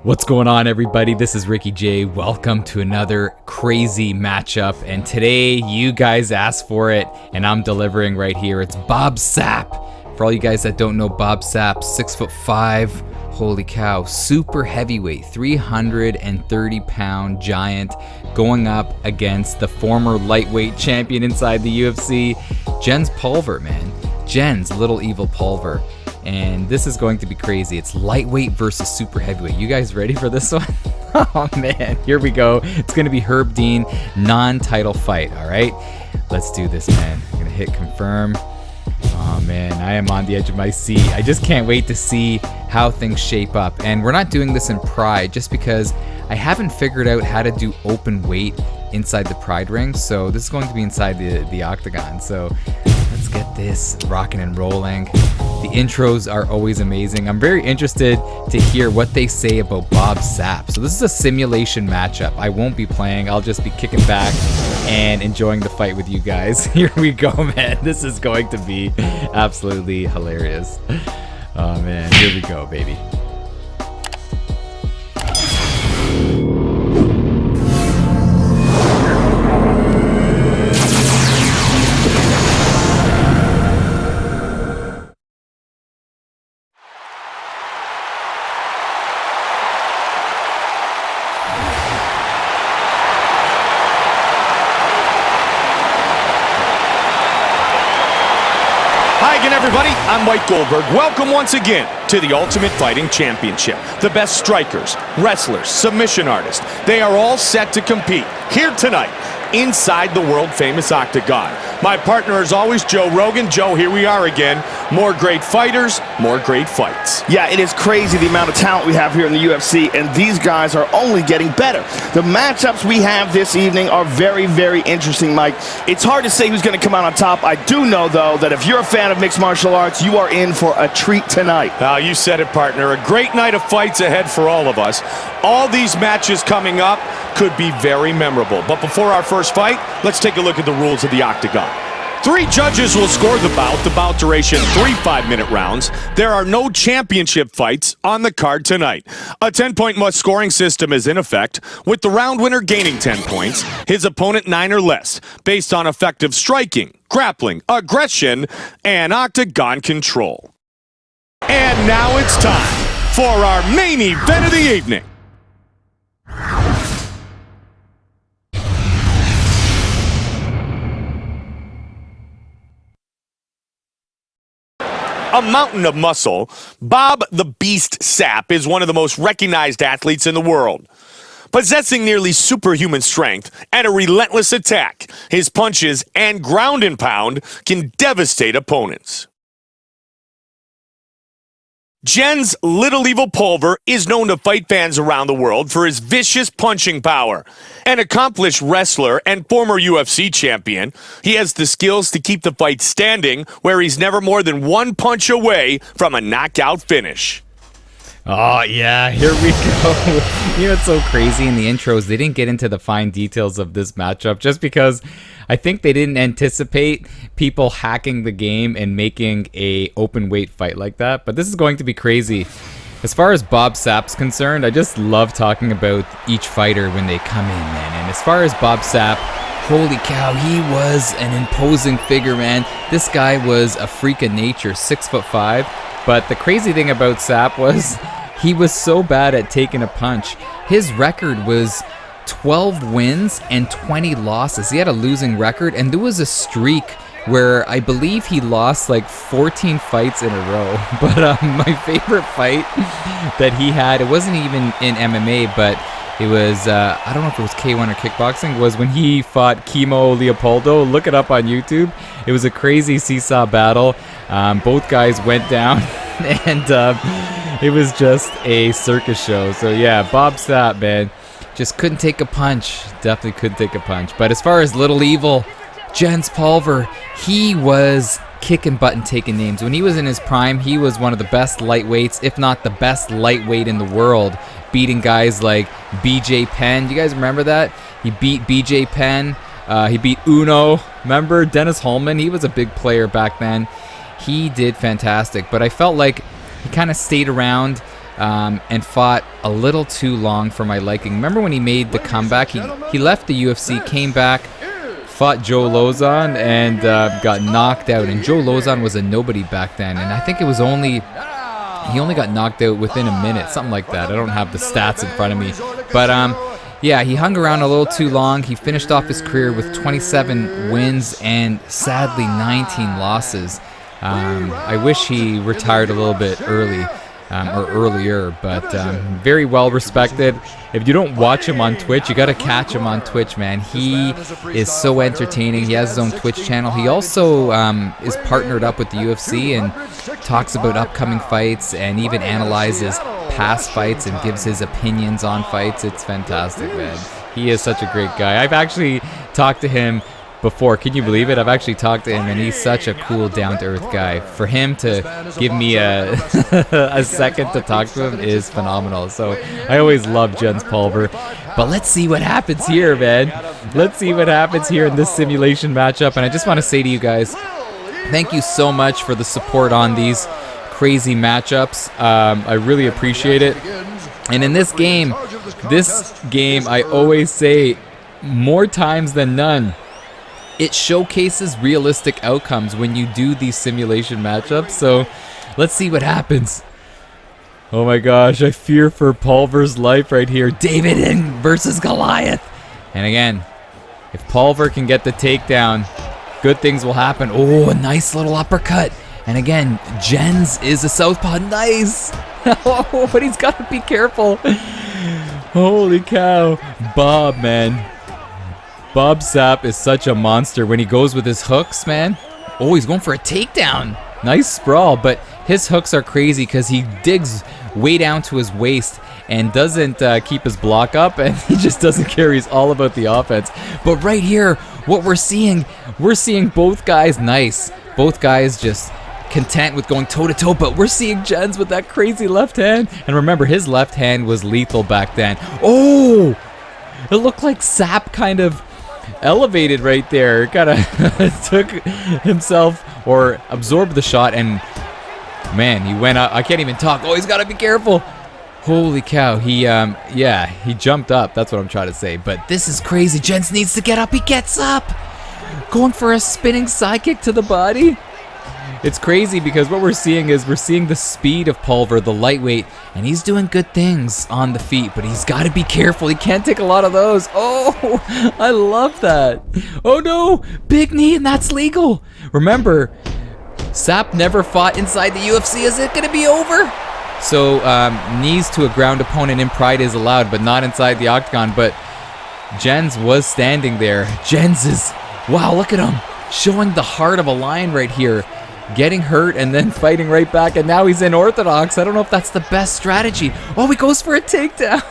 What's going on, everybody? This is Ricky J. Welcome to another crazy matchup. And today, you guys asked for it, and I'm delivering right here. It's Bob Sapp. For all you guys that don't know Bob Sapp, 6'5", holy cow, super heavyweight, 330-pound giant going up against the former lightweight champion inside the UFC, Jens Pulver, man. Jens, little evil Pulver. And this is going to be crazy. It's lightweight versus super heavyweight. You guys ready for this one? Oh man, here we go. It's going to be Herb Dean, non-title fight, all right? Let's do this, man. I'm going to hit confirm. Oh man, I am on the edge of my seat. I just can't wait to see how things shape up. And we're not doing this in Pride just because I haven't figured out how to do open weight inside the Pride ring. So this is going to be inside the octagon. So let's get this rocking and rolling. The intros are always amazing. I'm very interested to hear what they say about Bob Sapp. So this is a simulation matchup. I won't be playing. I'll just be kicking back and enjoying the fight with you guys. Here we go, man. This is going to be absolutely hilarious. Oh man, here we go, baby. Hi again, everybody. I'm Mike Goldberg. Welcome once again to the Ultimate Fighting Championship. The best strikers, wrestlers, submission artists, they are all set to compete here tonight inside the world-famous octagon. My partner is always Joe Rogan. Joe, here we are again. More great fighters, more great fights. Yeah, it is crazy the amount of talent we have here in the UFC, and these guys are only getting better. The matchups we have this evening are very, very interesting, Mike. It's hard to say who's going to come out on top. I do know, though, that if you're a fan of mixed martial arts, you are in for a treat tonight. You said it, partner. A great night of fights ahead for all of us. All these matches coming up could be very memorable. But before our first fight, let's take a look at the rules of the octagon. 3 judges will score the bout duration 3 5-minute rounds. There are no championship fights on the card tonight. A 10-point must scoring system is in effect, with the round winner gaining 10 points, his opponent 9 or less, based on effective striking, grappling, aggression, and octagon control. And now it's time for our main event of the evening. A mountain of muscle, Bob the Beast Sapp is one of the most recognized athletes in the world. Possessing nearly superhuman strength and a relentless attack, his punches and ground and pound can devastate opponents. Jens Little Evil Pulver is known to fight fans around the world for his vicious punching power. An accomplished wrestler and former UFC champion, he has the skills to keep the fight standing, where he's never more than 1 punch away from a knockout finish. Oh yeah, here we go. You know, it's so crazy in the intros. They didn't get into the fine details of this matchup just because I think they didn't anticipate people hacking the game and making a open weight fight like that. But this is going to be crazy. As far as Bob Sapp's concerned, I just love talking about each fighter when they come in, man. And as far as Bob Sapp, holy cow, he was an imposing figure, man. This guy was a freak of nature, 6'5". But the crazy thing about Sapp was he was so bad at taking a punch. His record was 12 wins and 20 losses. He had a losing record, and there was a streak where I believe he lost like 14 fights in a row. But my favorite fight that he had, it wasn't even in MMA, but it was, I don't know if it was K1 or kickboxing, was when he fought Kimo Leopoldo. Look it up on YouTube. It was a crazy seesaw battle. Both guys went down, and it was just a circus show. So yeah, Bob Sapp, man, just couldn't take a punch. Definitely couldn't take a punch. But as far as Little Evil, Jens Pulver, he was kicking butt and taking names. When he was in his prime, he was one of the best lightweights, if not the best lightweight in the world, beating guys like BJ Penn. Do you guys remember that? He beat BJ Penn. He beat Uno. Remember Dennis Holman? He was a big player back then. He did fantastic, but I felt like he kind of stayed around and fought a little too long for my liking. Remember when he made the comeback? He left the UFC, came back, fought Joe Lozon, and got knocked out. And Joe Lozon was a nobody back then, and I think he only got knocked out within a minute, something like that. I don't have the stats in front of me, but yeah, he hung around a little too long. He finished off his career with 27 wins and sadly 19 losses. I wish he retired a little bit early. Or earlier, but very well respected. If you don't watch him on Twitch, you got to catch him on Twitch, man. He is so entertaining. He has his own Twitch channel. He also is partnered up with the UFC and talks about upcoming fights and even analyzes past fights and gives his opinions on fights. It's fantastic, man. He is such a great guy. I've actually talked to him before. Can you believe it? I've actually talked to him, and he's such a cool, down-to-earth guy. For him to give me a a second to talk to him is phenomenal. So I always love Jens Pulver. But let's see what happens here, man. Let's see what happens here in this simulation matchup. And I just want to say to you guys, thank you so much for the support on these crazy matchups. I really appreciate it. And in this game, I always say more times than none, it showcases realistic outcomes when you do these simulation matchups. So let's see what happens. Oh my gosh, I fear for Pulver's life right here. David versus Goliath. And again, if Pulver can get the takedown, good things will happen. Oh, a nice little uppercut. And again, Jens is a southpaw. Nice. Oh, but he's got to be careful. Holy cow. Bob, man. Bob Sapp is such a monster when he goes with his hooks, man. Oh, he's going for a takedown. Nice sprawl, but his hooks are crazy because he digs way down to his waist and doesn't keep his block up, and he just doesn't care. He's all about the offense. But right here, what we're seeing both guys nice. Both guys just content with going toe-to-toe, but we're seeing Jens with that crazy left hand. And remember, his left hand was lethal back then. Oh! It looked like Sapp kind of elevated right there. Kind of took himself or absorbed the shot, and man, he went up. I can't even talk. Oh, he's got to be careful. Holy cow. He jumped up. That's what I'm trying to say. But this is crazy. Jens needs to get up. He gets up. Going for a spinning side kick to the body. It's crazy because what we're seeing the speed of Pulver, the lightweight, and he's doing good things on the feet, but he's got to be careful. He can't take a lot of those. Oh, I love that. Oh no, big knee, and that's legal. Remember, Sapp never fought inside the UFC. Is it going to be over? So knees to a ground opponent in Pride is allowed, but not inside the octagon. But Jens was standing there. Jens is, wow, look at him, showing the heart of a lion right here. Getting hurt and then fighting right back, and now he's in orthodox. I don't know if that's the best strategy. Oh, he goes for a takedown.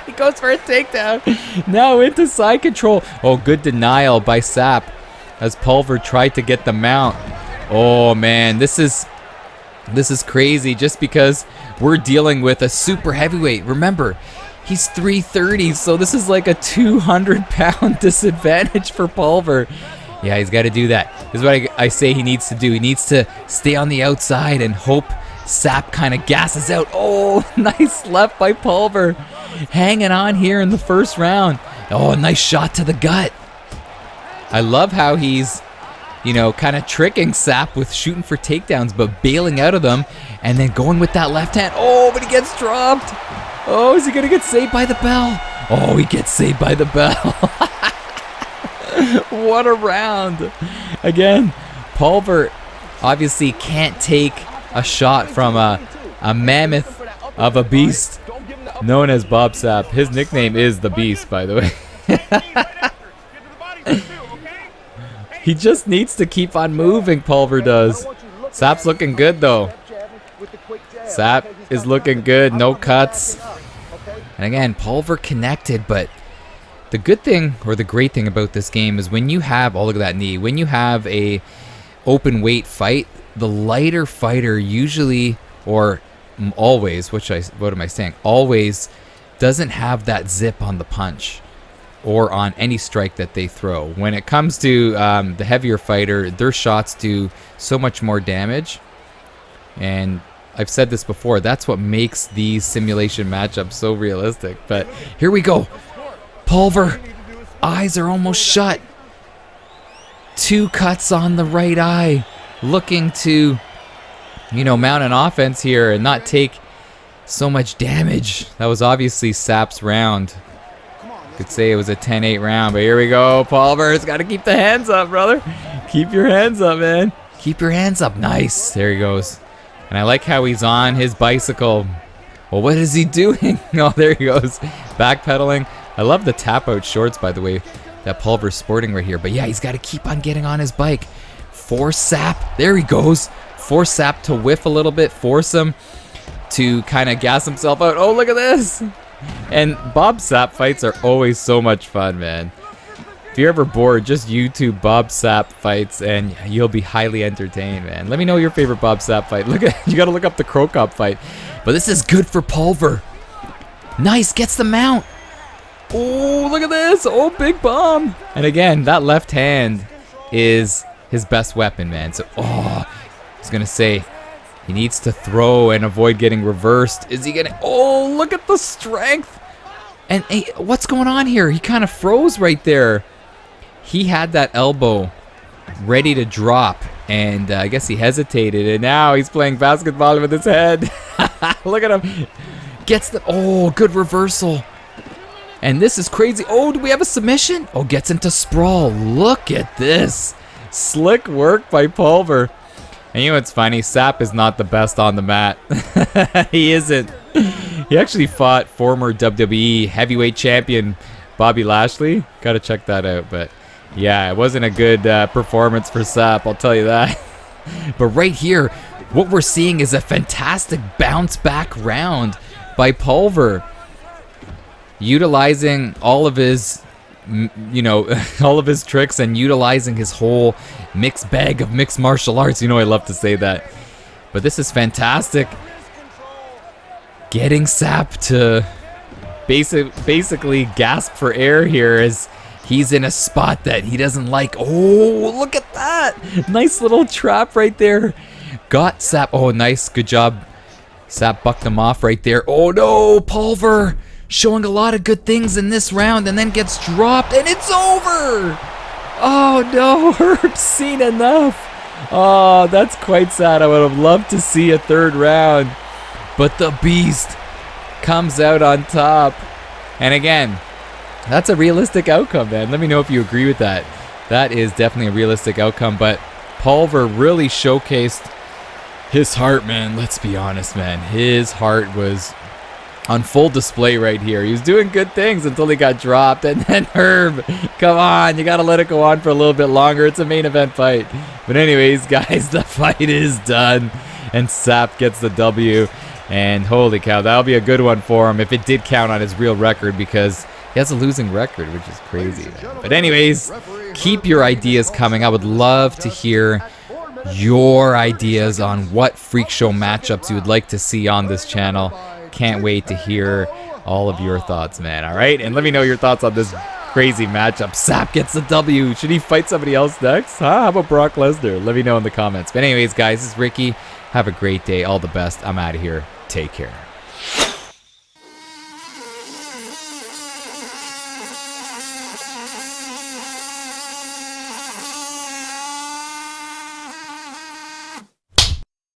He goes for a takedown. Now into side control. Oh, good denial by Sapp as Pulver tried to get the mount. Oh man, this is crazy just because we're dealing with a super heavyweight. Remember, he's 330, so this is like a 200-pound disadvantage for Pulver. Yeah, he's got to do that. This is what I say he needs to do. He needs to stay on the outside and hope Sapp kind of gasses out. Oh, nice left by Pulver. Hanging on here in the first round. Oh, a nice shot to the gut. I love how he's, kind of tricking Sapp with shooting for takedowns, but bailing out of them and then going with that left hand. Oh, but he gets dropped. Oh, is he going to get saved by the bell? Oh, he gets saved by the bell. What a round. Again, Pulver obviously can't take a shot from a mammoth of a beast known as Bob Sapp. His nickname is the Beast, by the way. He just needs to keep on moving, Pulver does. Sapp's looking good, though. Sapp is looking good, no cuts. And again, Pulver connected, but the good thing, or the great thing about this game is when you have, oh look at that knee, when you have a open weight fight, the lighter fighter usually, or always, what am I saying? Always doesn't have that zip on the punch or on any strike that they throw. When it comes to the heavier fighter, their shots do so much more damage. And I've said this before, that's what makes these simulation matchups so realistic. But here we go. Pulver, eyes are almost shut. 2 cuts on the right eye, looking to, mount an offense here and not take so much damage. That was obviously Sapp's round. Could say it was a 10-8 round, but here we go. Pulver's got to keep the hands up, brother. Keep your hands up, man. Keep your hands up. Nice. There he goes. And I like how he's on his bicycle. Well, what is he doing? Oh, there he goes. Backpedaling. I love the tap-out shorts, by the way, that Pulver's sporting right here. But yeah, he's got to keep on getting on his bike. Force Sapp. There he goes. Force Sapp to whiff a little bit. Force him to kind of gas himself out. Oh, look at this. And Bob Sapp fights are always so much fun, man. If you're ever bored, just YouTube Bob Sapp fights and you'll be highly entertained, man. Let me know your favorite Bob Sapp fight. You gotta look up the Crow Cop fight. But this is good for Pulver. Nice, gets the mount. Oh, look at this. Oh, big bomb. And again, that left hand is his best weapon, man. So, I was gonna say, he needs to throw and avoid getting reversed. Is he gonna? Oh, look at the strength. And hey, what's going on here? He kind of froze right there. He had that elbow ready to drop, and I guess he hesitated, and now he's playing basketball with his head. Look at him. Gets the, good reversal. And this is crazy. Oh, do we have a submission? Oh, gets into sprawl. Look at this. Slick work by Pulver. And you know what's funny? Sapp is not the best on the mat. He isn't. He actually fought former WWE heavyweight champion Bobby Lashley. Gotta check that out. But yeah, it wasn't a good performance for Sapp, I'll tell you that. But right here, what we're seeing is a fantastic bounce back round by Pulver. Utilizing all of his, all of his tricks and utilizing his whole mixed bag of mixed martial arts. I love to say that. But this is fantastic. Getting Sapp to basically gasp for air here as he's in a spot that he doesn't like. Oh, look at that. Nice little trap right there. Got Sapp. Oh, nice. Good job. Sapp bucked him off right there. Oh, no. Pulver showing a lot of good things in this round and then gets dropped and it's over. Oh, no. Herb's seen enough. Oh, that's quite sad. I would have loved to see a third round. But the Beast comes out on top. And again, that's a realistic outcome, man. Let me know if you agree with that. That is definitely a realistic outcome. But Pulver really showcased his heart, man. Let's be honest, man. His heart was on full display right here. He was doing good things until he got dropped. And then Herb, come on. You got to let it go on for a little bit longer. It's a main event fight. But anyways, guys, the fight is done. And Sapp gets the W. And holy cow, that'll be a good one for him if it did count on his real record, because he has a losing record, which is crazy, man. But anyways, keep your ideas coming. I would love to hear your ideas on what freak show matchups you would like to see on this channel. Can't wait to hear all of your thoughts, man. All right, and let me know your thoughts on this crazy matchup. Sapp gets the W. Should he fight somebody else next? How about Brock Lesnar? Let me know in the comments. But anyways, guys, this is Ricky. Have a great day. All the best. I'm out of here. Take care.